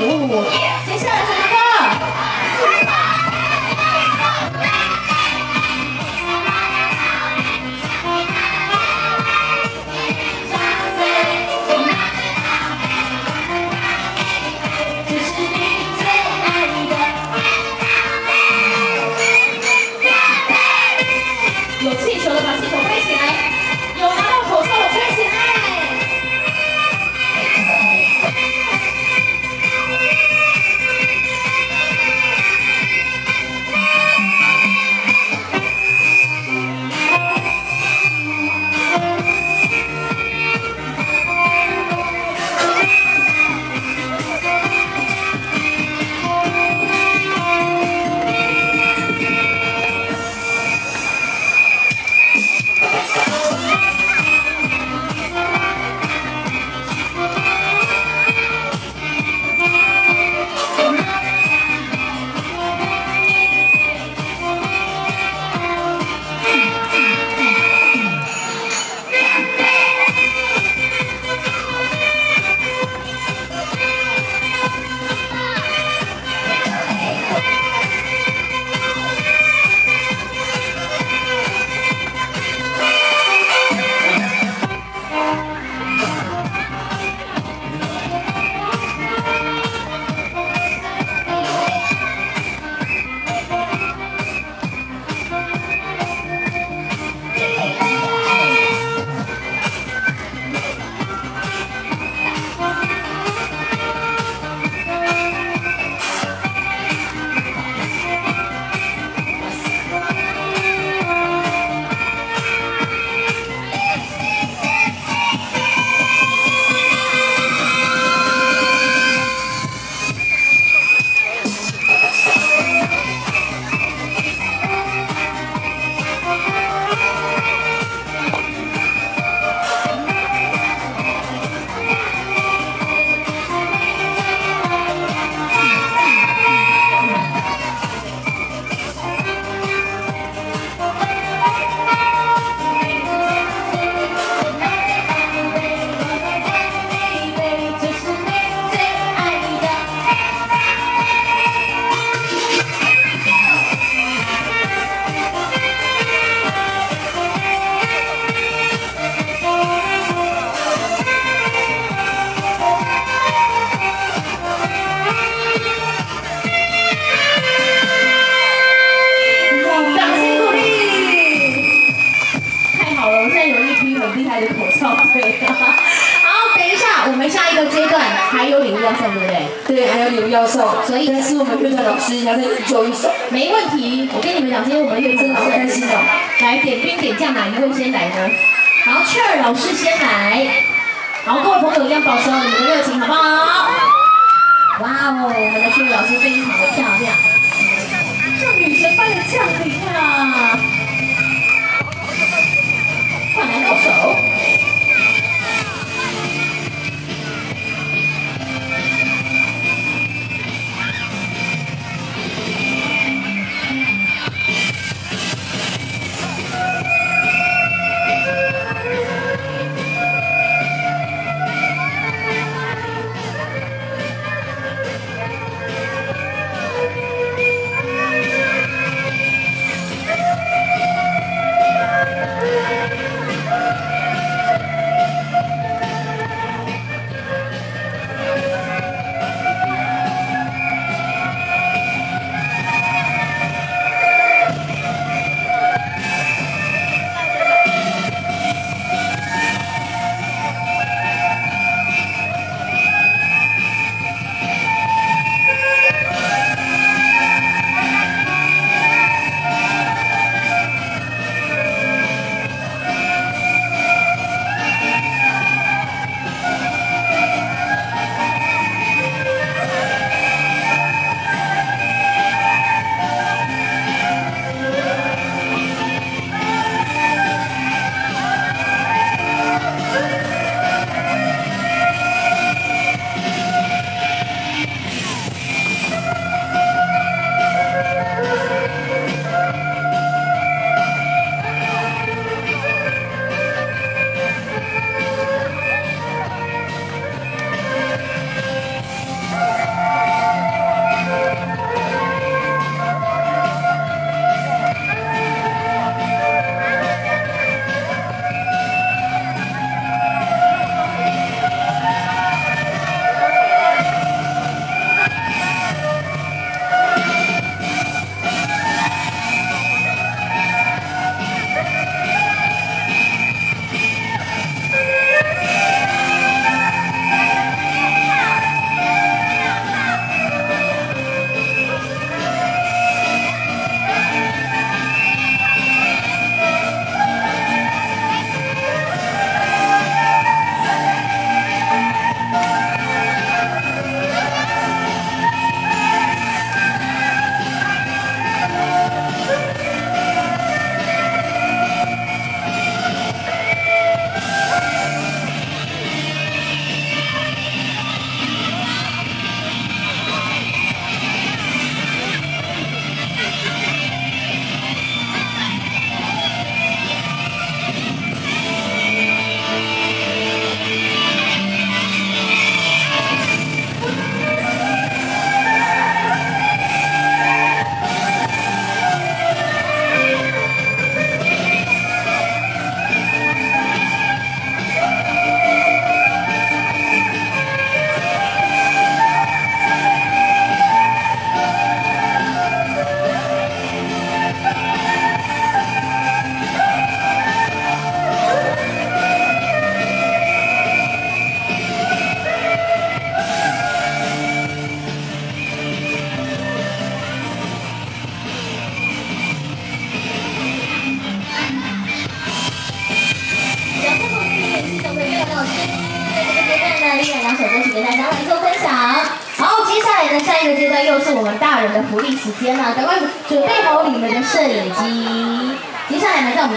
接下来什么歌？这是你最爱的。有气球的把气球飞起来，有拿到口罩的吹起来。 下一个阶段还有礼物要送，对不对？对，还有礼物要送，所以但是我们乐团老师要再揪一首。没问题，我跟你们讲，今天我们乐团老师开心哦。来点兵点将，哪一位先来呢？好，Cher老师先来。好，各位朋友一定要保持好你们的热情，好不好？哇哦，我们的Cher老师非常的漂亮，像女神般的降临啊！灌篮高手。 我呢，下一个阶段又是我们大人的福利时间了，赶快准备好你们的摄影机。接下来呢，在我们